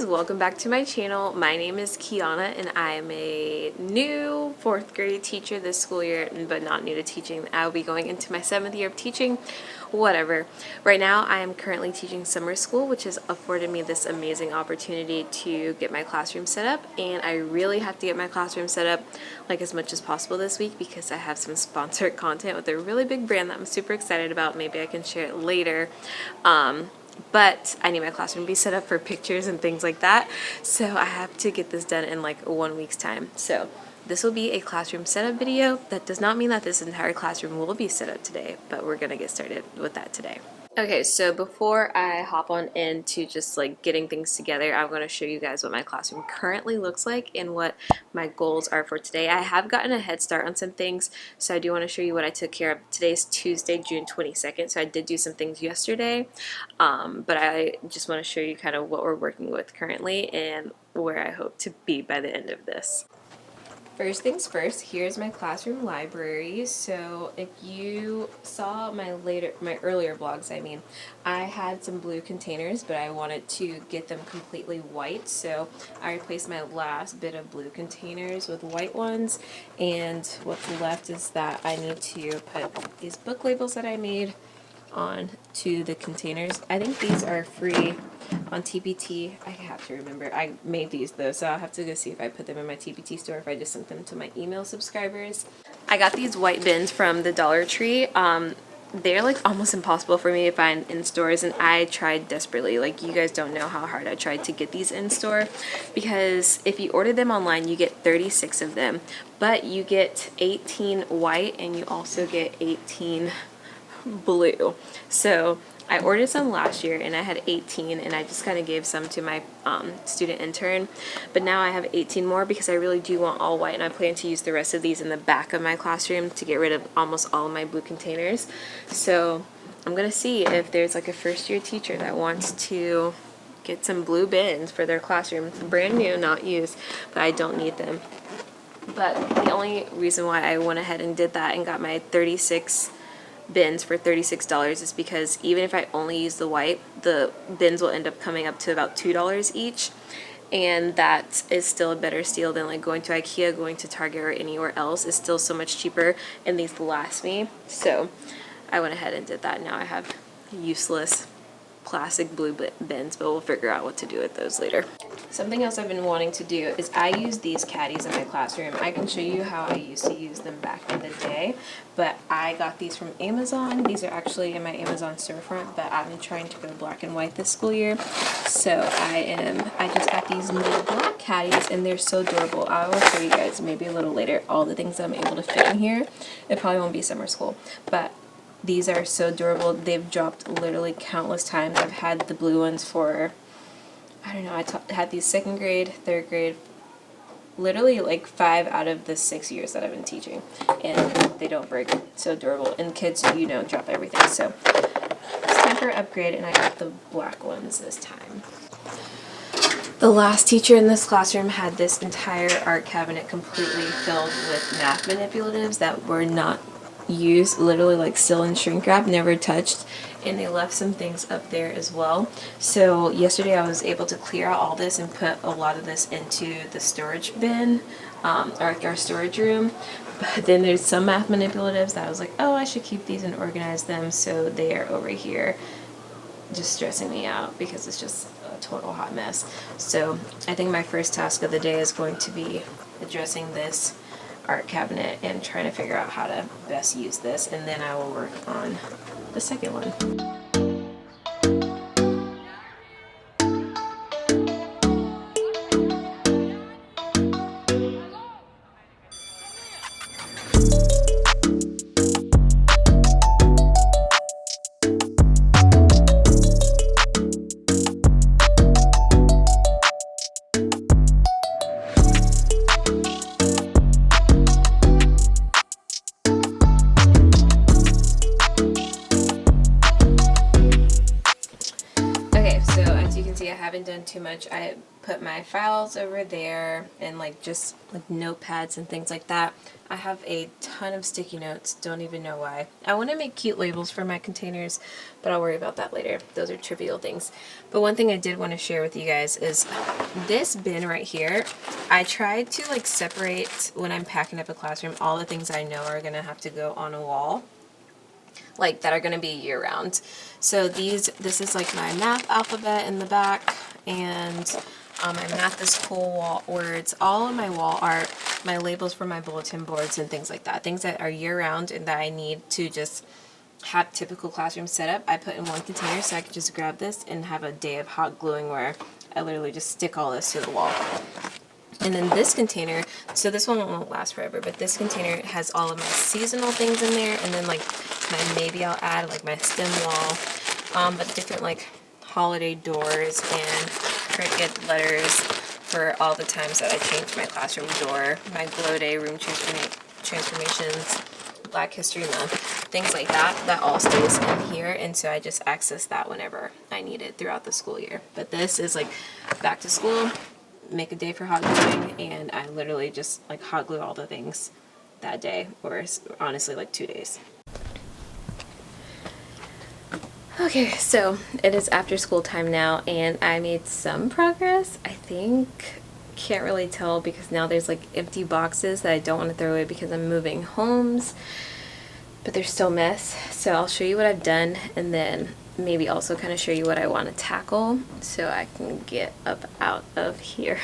welcome back to my channel. My name is Keanna and I am a new 4th grade teacher this school year, but not new to teaching. I will be going into my 7th year of teaching, whatever. Right now I am currently teaching summer school, which has afforded me this amazing opportunity to get my classroom set up, and I really have to get my classroom set up like as much as possible this week because I have some sponsored content with a really big brand that I'm super excited about. Maybe I can share it later. But I need my classroom to be set up for pictures and things like that. So I have to get this done in like 1 week's time. So this will be a classroom setup video. That does not mean that this entire classroom will be set up today, but we're gonna get started with that today. Okay, so before I hop on into just like getting things together, I'm going to show you guys what my classroom currently looks like and what my goals are for today. I have gotten a head start on some things, so I do want to show you what I took care of. Today's Tuesday, June 22nd, so I did do some things yesterday, but I just want to show you kind of what we're working with currently and where I hope to be by the end of this. First things first, here's my classroom library. So if you saw my earlier vlogs, I had some blue containers, but I wanted to get them completely white. So I replaced my last bit of blue containers with white ones. And what's left is that I need to put these book labels that I made on to the containers. I think these are free on TPT. I have to remember. I made these though, so I'll have to go see if I put them in my TPT store, if I just sent them to my email subscribers. I got these white bins from the Dollar Tree. They're like almost impossible for me to find in stores, and I tried desperately. Like, you guys don't know how hard I tried to get these in store, because if you order them online you get 36 of them, but you get 18 white and you also get 18 blue. So I ordered some last year and I had 18, and I just kind of gave some to my student intern, but now I have 18 more because I really do want all white, and I plan to use the rest of these in the back of my classroom to get rid of almost all of my blue containers. So I'm gonna see if there's like a first year teacher that wants to get some blue bins for their classroom, brand new, not used, but I don't need them. But the only reason why I went ahead and did that and got my 36 bins for $36 is because even if I only use the white, the bins will end up coming up to about $2 each, and that is still a better steal than like going to IKEA, going to Target, or anywhere else. It's still so much cheaper, and these last me. So I went ahead and did that. Now I have useless plastic blue bins, but we'll figure out what to do with those later. Something else I've been wanting to do is I use these caddies in my classroom. I can show you how I used to use them back in the day, but I got these from Amazon. These are actually in my Amazon storefront, but I've been trying to go black and white this school year. So I just got these new black caddies, and they're so adorable. I will show you guys maybe a little later all the things I'm able to fit in here. It probably won't be summer school, but these are so durable. They've dropped literally countless times. I've had the blue ones for, I don't know, I had these 2nd grade, 3rd grade, literally like 5 out of the 6 years that I've been teaching, and they don't break. So durable, and kids, you know, drop everything. So it's time for an upgrade, and I got the black ones this time. The last teacher in this classroom had this entire art cabinet completely filled with math manipulatives that were not used, literally like still in shrink wrap, never touched, and they left some things up there as well. So yesterday I was able to clear out all this and put a lot of this into the storage bin, or our storage room. But then there's some math manipulatives that I was like, oh, I should keep these and organize them, so they are over here just stressing me out because it's just a total hot mess. So I think my first task of the day is going to be addressing this art cabinet and trying to figure out how to best use this, and then I will work on the second one. done too much. I put my files over there and like just like notepads and things like that. I have a ton of sticky notes, don't even know why. I want to make cute labels for my containers, but I'll worry about that later. Those are trivial things. But one thing I did want to share with you guys is this bin right here. I tried to like separate when I'm packing up a classroom all the things I know are gonna have to go on a wall, like that are going to be year round. So this is like my math alphabet in the back, and my math is cool wall words. All of my wall art, my labels for my bulletin boards and things like that. Things that are year round and that I need to just have typical classroom setup, I put in one container so I can just grab this and have a day of hot gluing where I literally just stick all this to the wall. And then this container, so this one won't last forever, but this container has all of my seasonal things in there, and then like maybe I'll add like my stem wall, but different like holiday doors and Cricut letters for all the times that I change my classroom door, my glow day, room transformations, Black History Month, things like that. That all stays in here, and so I just access that whenever I need it throughout the school year. But this is like back to school, make a day for hot gluing, and I literally just like hot glue all the things that day, or honestly like 2 days. Okay, so it is after school time now, and I made some progress, I think. Can't really tell because now there's like empty boxes that I don't want to throw away because I'm moving homes, but they're still a mess. So I'll show you what I've done, and then maybe also kind of show you what I want to tackle so I can get up out of here.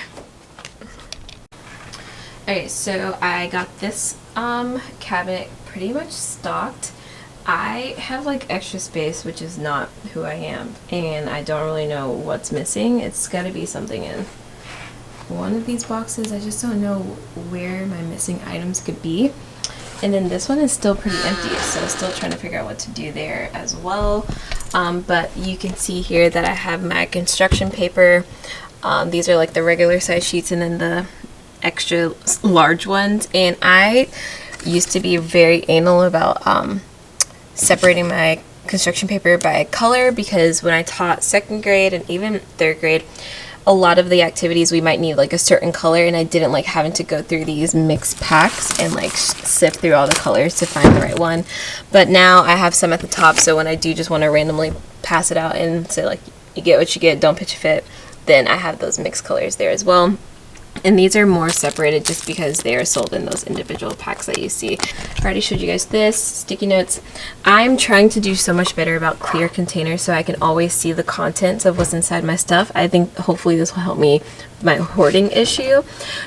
Alright, so I got this cabinet pretty much stocked. I have like extra space, which is not who I am, and I don't really know what's missing. It's got to be something in one of these boxes. I just don't know where my missing items could be. And then this one is still pretty empty, so I'm still trying to figure out what to do there as well. But you can see here that I have my construction paper. These are like the regular size sheets and then the extra large ones. And I used to be very anal about separating my construction paper by color, because when I taught second grade and even third grade, a lot of the activities we might need like a certain color, and I didn't like having to go through these mixed packs and like sift through all the colors to find the right one. But now I have some at the top, so when I do just want to randomly pass it out and say like, you get what you get, don't pitch a fit, then I have those mixed colors there as well. And these are more separated just because they are sold in those individual packs that you see. I already showed you guys this, sticky notes. I'm trying to do so much better about clear containers so I can always see the contents of what's inside my stuff. I think hopefully this will help me with my hoarding issue,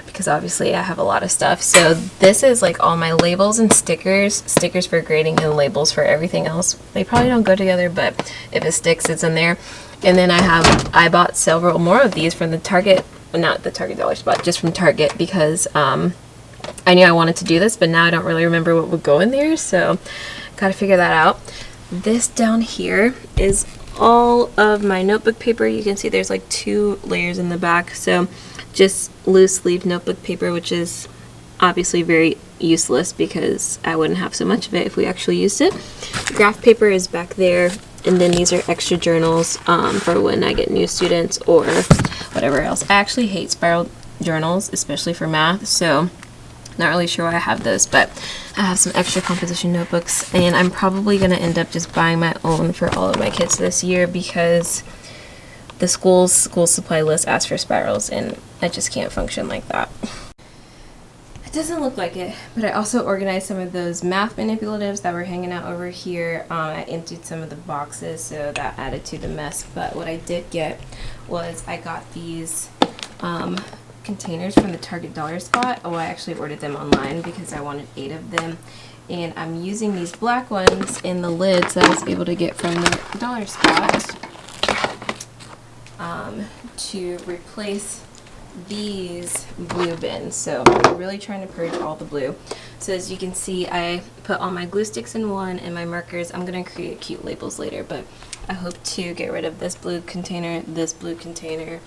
because obviously I have a lot of stuff. So this is like all my labels and stickers for grading and labels for everything else. They probably don't go together, but if it sticks, it's in there. And then I bought several more of these from the Target, not the Target dollar spot, just from Target, because I knew I wanted to do this, but now I don't really remember what would go in there, so gotta figure that out. This down here is all of my notebook paper. You can see there's like 2 layers in the back, so just loose leaf notebook paper, which is obviously very useless because I wouldn't have so much of it if we actually used it. Graph paper is back there, and then these are extra journals for when I get new students or whatever else. I actually hate spiral journals, especially for math, so not really sure why I have those, but I have some extra composition notebooks, and I'm probably going to end up just buying my own for all of my kids this year because the school supply list asks for spirals, and I just can't function like that. It doesn't look like it, but I also organized some of those math manipulatives that were hanging out over here. I emptied some of the boxes, so that added to the mess. But what I did get was I got these containers from the Target dollar spot. Oh, I actually ordered them online because I wanted 8 of them. And I'm using these black ones in the lids that I was able to get from the dollar spot to replace these blue bins. So I'm really trying to purge all the blue. So as you can see, I put all my glue sticks in one and my markers. I'm going to create cute labels later, but I hope to get rid of this blue container,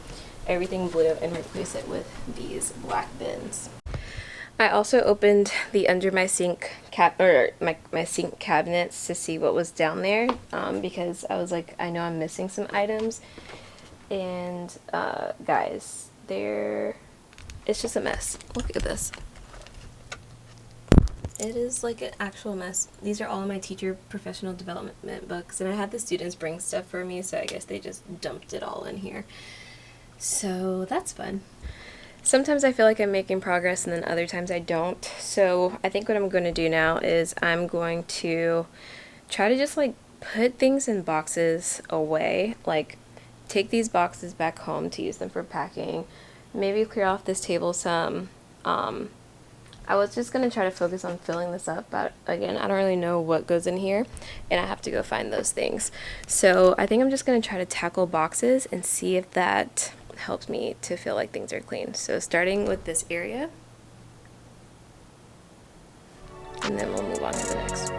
everything blue, and replace it with these black bins. I also opened the under my sink my sink cabinets to see what was down there, because I was like, I know I'm missing some items. And guys, it's just a mess. Look at this. It is like an actual mess. These are all my teacher professional development books, and I had the students bring stuff for me, so I guess they just dumped it all in here. So that's fun. Sometimes I feel like I'm making progress, and then other times I don't. So I think what I'm going to do now is I'm going to try to just like put things in boxes away, like take these boxes back home to use them for packing, maybe clear off this table some. I was just going to try to focus on filling this up, but again, I don't really know what goes in here, and I have to go find those things. So I think I'm just going to try to tackle boxes and see if that helps me to feel like things are clean. So starting with this area, and then we'll move on to the next one.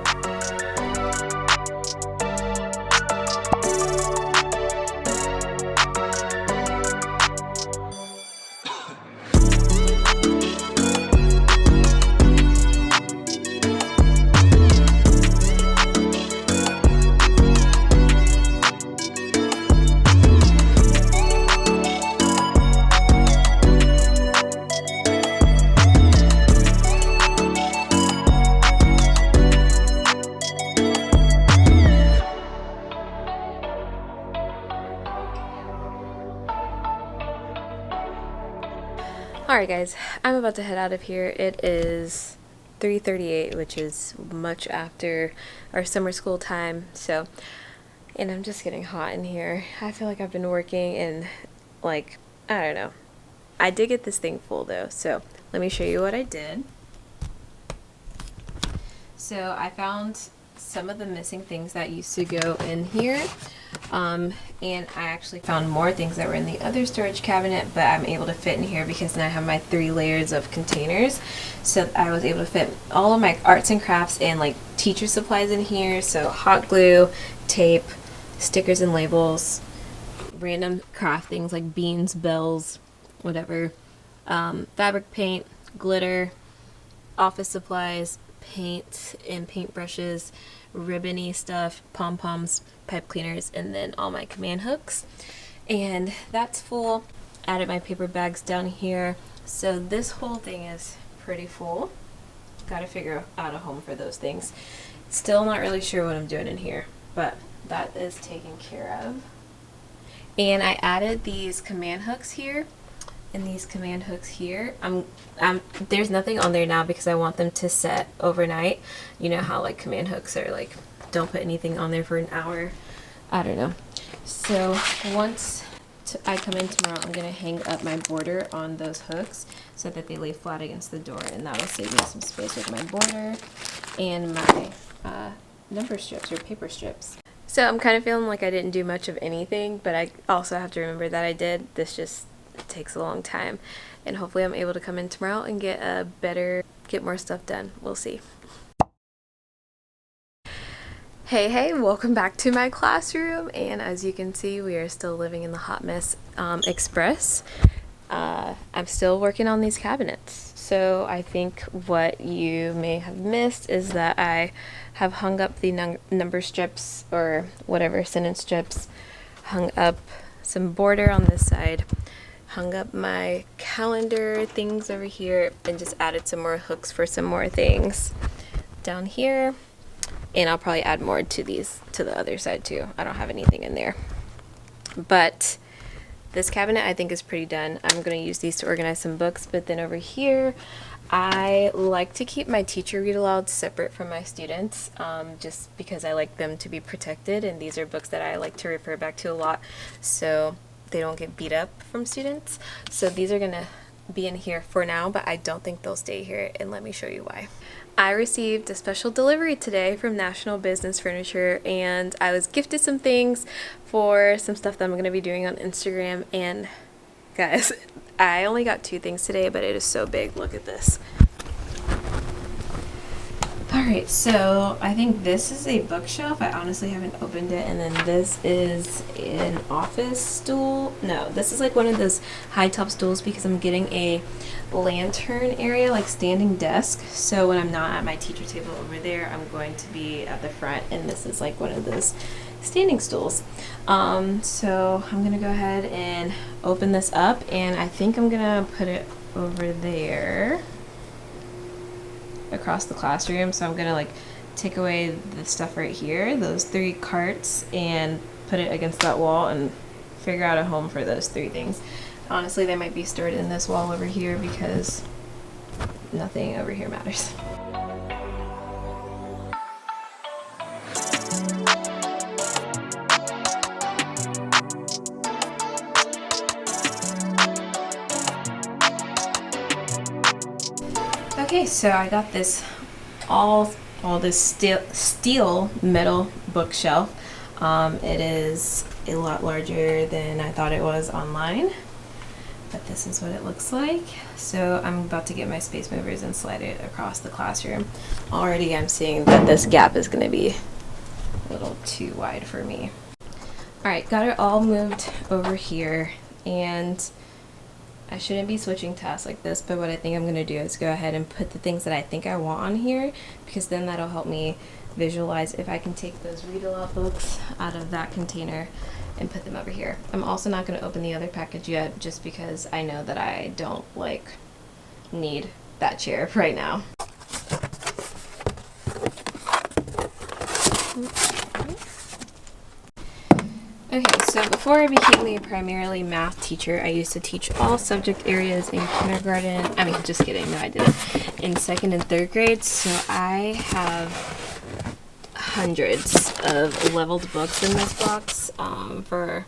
Alright guys, I'm about to head out of here. It is 3:38, which is much after our summer school time, and I'm just getting hot in here. I feel like I've been working and like, I don't know. I did get this thing full though, so let me show you what I did. So I found some of the missing things that used to go in here. And I actually found more things that were in the other storage cabinet, but I'm able to fit in here because now I have my 3 layers of containers. So I was able to fit all of my arts and crafts and like teacher supplies in here. So hot glue, tape, stickers and labels, random craft things like beans, bells, whatever, fabric paint, glitter, office supplies, paint and paintbrushes, ribbony stuff, pom-poms, pipe cleaners, and then all my command hooks. And that's full. Added my paper bags down here. So this whole thing is pretty full. Gotta figure out a home for those things. Still not really sure what I'm doing in here, but that is taken care of. And I added these command hooks here and these command hooks here. There's nothing on there now because I want them to set overnight. You know how like command hooks are like, don't put anything on there for an hour. I don't know. So once I come in tomorrow, I'm gonna hang up my border on those hooks so that they lay flat against the door, and that'll save me some space with my border and my number strips or paper strips. So I'm kind of feeling like I didn't do much of anything, but I also have to remember that I did. This just takes a long time, and hopefully I'm able to come in tomorrow and get more stuff done. We'll see. Hey, welcome back to my classroom, and as you can see, we are still living in the hot mess express. I'm still working on these cabinets. So I think what you may have missed is that I have hung up the number strips or whatever, sentence strips, hung up some border on this side, hung up my calendar things over here, and just added some more hooks for some more things down here. And I'll probably add more to these to the other side too. I don't have anything in there. But this cabinet I think is pretty done. I'm going to use these to organize some books, but then over here I like to keep my teacher read alouds separate from my students, just because I like them to be protected, and these are books that I like to refer back to a lot so they don't get beat up from students. So these are going to be in here for now, but I don't think they'll stay here, and let me show you why. I received a special delivery today from National Business Furniture, and I was gifted some things for some stuff that I'm going to be doing on Instagram. And guys, I only got 2 things today, but it is so big. Look at this. Alright, so I think this is a bookshelf. I honestly haven't opened it. And then this is an office stool. No, this is like one of those high top stools because I'm getting a lantern area, like standing desk. So when I'm not at my teacher table over there, I'm going to be at the front. And this is like one of those standing stools. So I'm gonna go ahead and open this up, and I think I'm gonna put it over there across the classroom. So I'm gonna like take away the stuff right here, those 3 carts, and put it against that wall and figure out a home for those 3 things. Honestly, they might be stored in this wall over here because nothing over here matters. Okay, so I got this all this steel metal bookshelf. It is a lot larger than I thought it was online, but this is what it looks like. So I'm about to get my space movers and slide it across the classroom. Already I'm seeing that this gap is going to be a little too wide for me. Alright, got it all moved over here, and I shouldn't be switching tasks like this, but what I think I'm going to do is go ahead and put the things that I think I want on here, because then that'll help me visualize if I can take those read-aloud books out of that container and put them over here. I'm also not going to open the other package yet, just because I know that I don't need that chair right now. Okay, so before I became a primarily math teacher, I used to teach all subject areas in kindergarten. I mean, just kidding, no, I didn't. In 2nd and 3rd grade, so I have hundreds of leveled books in this box for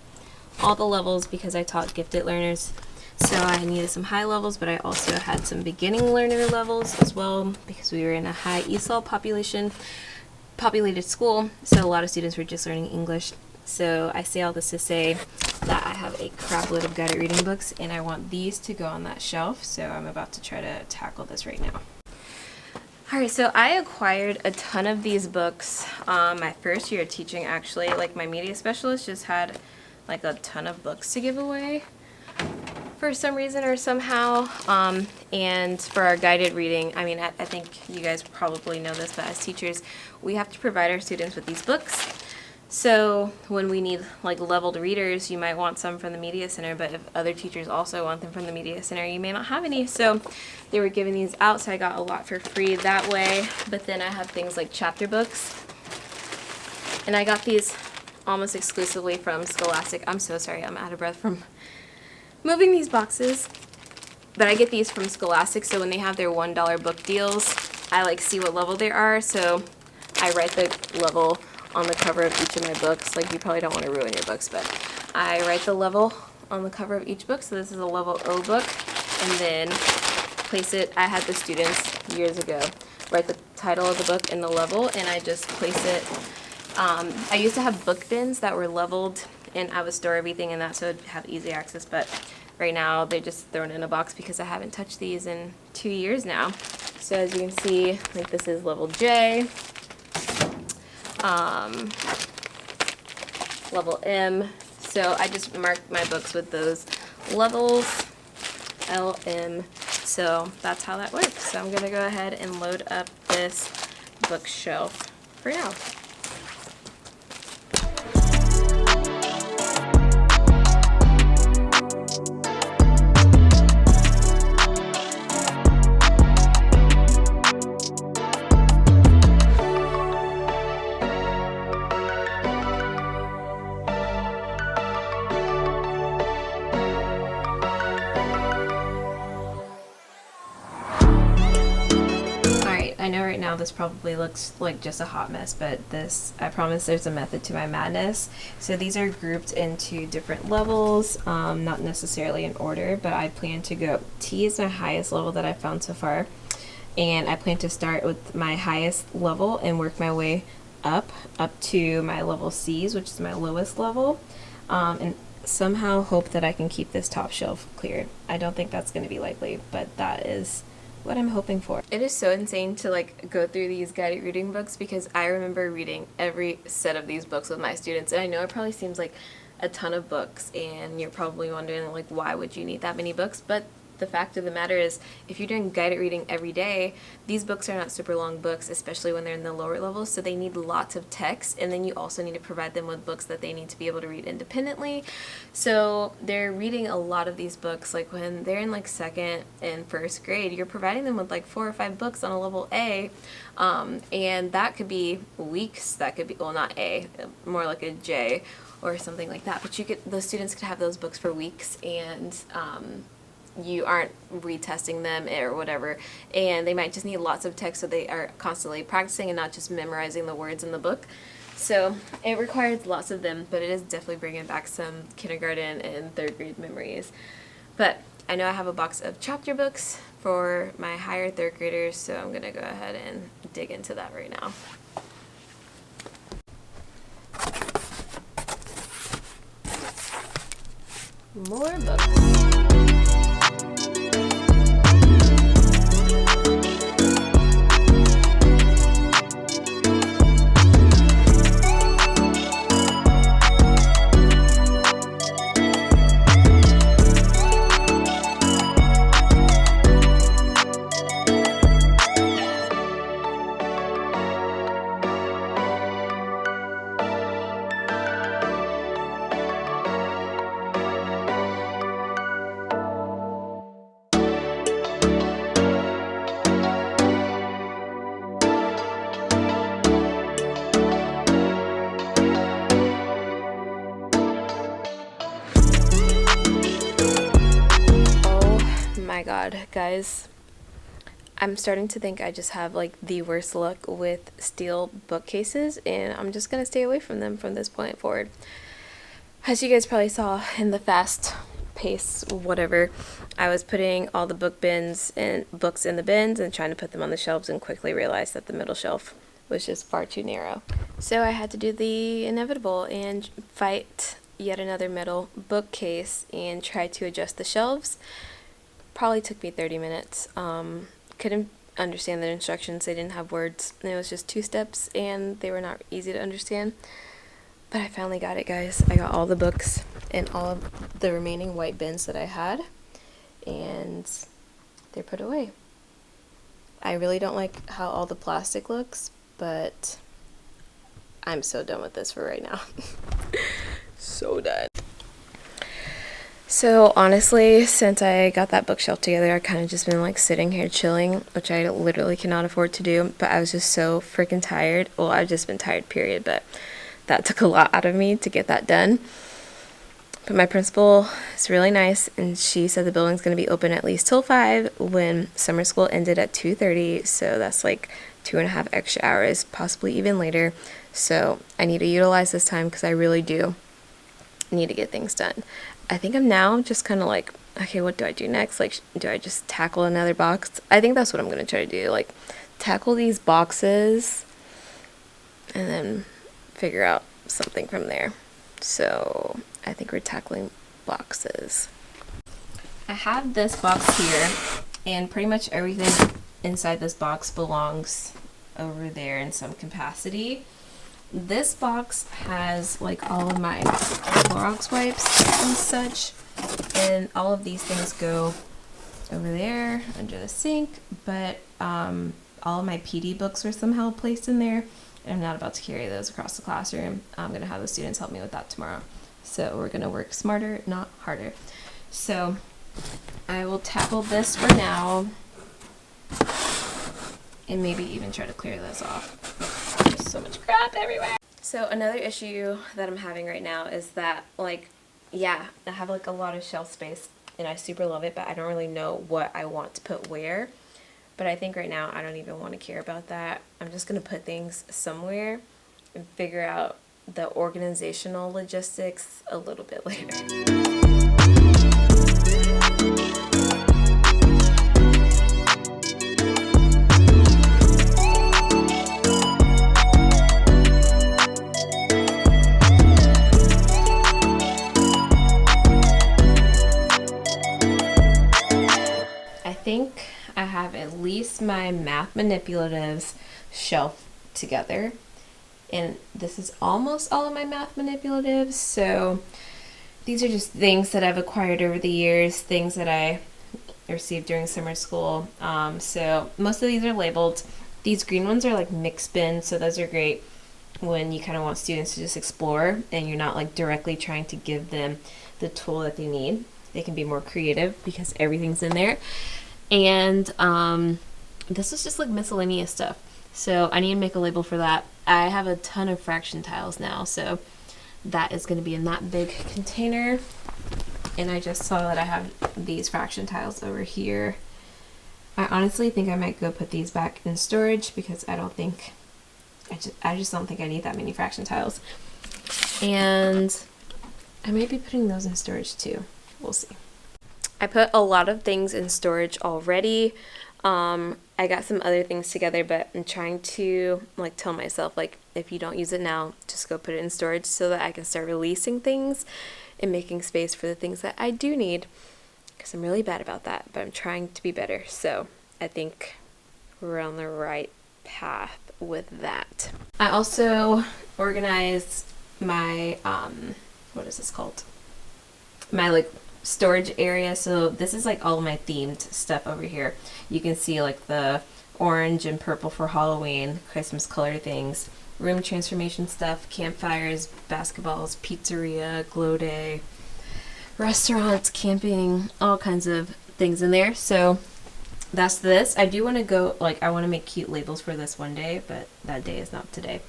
all the levels, because I taught gifted learners. So I needed some high levels, but I also had some beginning learner levels as well, because we were in a high ESOL populated school, so a lot of students were just learning English. So I say all this to say that I have a crap load of guided reading books, and I want these to go on that shelf, so I'm about to try to tackle this right now. Alright, so I acquired a ton of these books my first year of teaching, actually. Like, my media specialist just had like a ton of books to give away for some reason or somehow. And for our guided reading, I mean, I think you guys probably know this, but as teachers, we have to provide our students with these books. So when we need like leveled readers, you might want some from the Media Center, but if other teachers also want them from the Media Center, you may not have any. So they were giving these out, so I got a lot for free that way. But then I have things like chapter books, and I got these almost exclusively from Scholastic. I'm so sorry, I'm out of breath from moving these boxes. But I get these from Scholastic, so when they have their $1 book deals, I like see what level they are, so I write the level on the cover of each of my books. Like, you probably don't want to ruin your books, but I write the level on the cover of each book. So this is a level O book, and then place it. I had the students years ago write the title of the book and the level, and I just place it. I used to have book bins that were leveled, and I would store everything in that so I'd have easy access, but right now they're just thrown in a box because I haven't touched these in 2 years now. So as you can see, like, this is level J. Level M. So I just marked my books with those levels, L, M. So that's how that works. So I'm going to go ahead and load up this bookshelf for now. I know right now this probably looks like just a hot mess, but this, I promise there's a method to my madness. So these are grouped into different levels, not necessarily in order, but I plan to go, T is my highest level that I've found so far, and I plan to start with my highest level and work my way up to my level C's, which is my lowest level, and somehow hope that I can keep this top shelf cleared. I don't think that's going to be likely, but that is what I'm hoping for. It is so insane to like go through these guided reading books, because I remember reading every set of these books with my students, and I know it probably seems like a ton of books, and you're probably wondering like, why would you need that many books? But the fact of the matter is, if you're doing guided reading every day, these books are not super long books, especially when they're in the lower levels, so they need lots of text, and then you also need to provide them with books that they need to be able to read independently. So they're reading a lot of these books. Like when they're in like second and first grade, you're providing them with like 4 or 5 books on a level A, and that could be weeks, that could be, well, not A, more like a J or something like that, but those students could have those books for weeks, and you aren't retesting them or whatever, and they might just need lots of text, so they are constantly practicing and not just memorizing the words in the book. So it requires lots of them, but it is definitely bringing back some kindergarten and third grade memories. But I know I have a box of chapter books for my higher third graders, so I'm going to go ahead and dig into that right now. More books. My God, guys, I'm starting to think I just have like the worst luck with steel bookcases, and I'm just gonna stay away from them from this point forward. As you guys probably saw in the fast pace whatever, I was putting all the books in the bins and trying to put them on the shelves, and quickly realized that the middle shelf was just far too narrow. So I had to do the inevitable and fight yet another metal bookcase and try to adjust the shelves. Probably took me 30 minutes. Couldn't understand the instructions. They didn't have words. It was just 2 steps, and they were not easy to understand. But I finally got it, guys. I got all the books in all of the remaining white bins that I had, and they're put away. I really don't like how all the plastic looks, but I'm so done with this for right now. So done. So honestly, since I got that bookshelf together, I kind of just been like sitting here chilling, which I literally cannot afford to do, but I was just so freaking tired. Well, I've just been tired, period, but that took a lot out of me to get that done. But my principal is really nice, and she said the building's going to be open at least till 5 when summer school ended at 2:30, so that's like 2.5 extra hours, possibly even later. So I need to utilize this time because I really do need to get things done. I think I'm now just kind of like, okay, what do I do next? Like, do I just tackle another box? I think that's what I'm going to try to do, like tackle these boxes and then figure out something from there. So I think we're tackling boxes. I have this box here, and pretty much everything inside this box belongs over there in some capacity. This box has like all of my Clorox wipes and such, and all of these things go over there under the sink, but all of my PD books are somehow placed in there, and I'm not about to carry those across the classroom. I'm going to have the students help me with that tomorrow. So we're going to work smarter, not harder. So I will tackle this for now, and maybe even try to clear this off. There's so much crap everywhere. So another issue that I'm having right now is that, like, yeah, I have like a lot of shelf space and I super love it, but I don't really know what I want to put where. But I think right now I don't even want to care about that. I'm just going to put things somewhere and figure out the organizational logistics a little bit later. I think I have at least my math manipulatives shelf together, and this is almost all of my math manipulatives. So these are just things that I've acquired over the years, things that I received during summer school. So most of these are labeled. These green ones are like mixed bins, so those are great when you kind of want students to just explore and you're not like directly trying to give them the tool that they need. They can be more creative because everything's in there. And this is just like miscellaneous stuff. So I need to make a label for that. I have a ton of fraction tiles now, so that is going to be in that big container. And I just saw that I have these fraction tiles over here. I honestly think I might go put these back in storage because I just don't think I need that many fraction tiles. And I may be putting those in storage too. We'll see. I put a lot of things in storage already. I got some other things together, but I'm trying to like tell myself, like, if you don't use it now, just go put it in storage so that I can start releasing things and making space for the things that I do need, because I'm really bad about that, but I'm trying to be better. So I think we're on the right path with that. I also organized my what is this called? My like storage area. So this is like all of my themed stuff over here. You can see like the orange and purple for Halloween, Christmas color things, room transformation stuff, campfires, basketballs, pizzeria, glow day, restaurants, camping, all kinds of things in there. So that's this. I do want to go, like, I want to make cute labels for this one day, but that day is not today.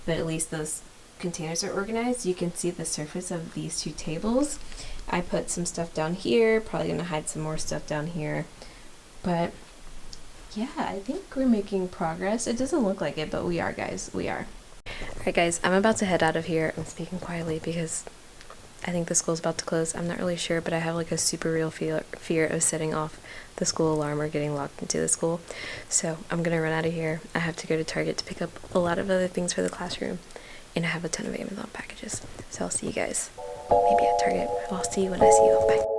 But at least those containers are organized. You can see the surface of these two tables. I put some stuff down here, probably going to hide some more stuff down here. But yeah, I think we're making progress. It doesn't look like it, but we are, guys. We are. Alright, guys, I'm about to head out of here. I'm speaking quietly because I think the school's about to close. I'm not really sure, but I have like a super real fear of setting off the school alarm or getting locked into the school. So I'm going to run out of here. I have to go to Target to pick up a lot of other things for the classroom. And I have a ton of Amazon packages. So I'll see you guys maybe at Target. I'll see you when I see you. Bye.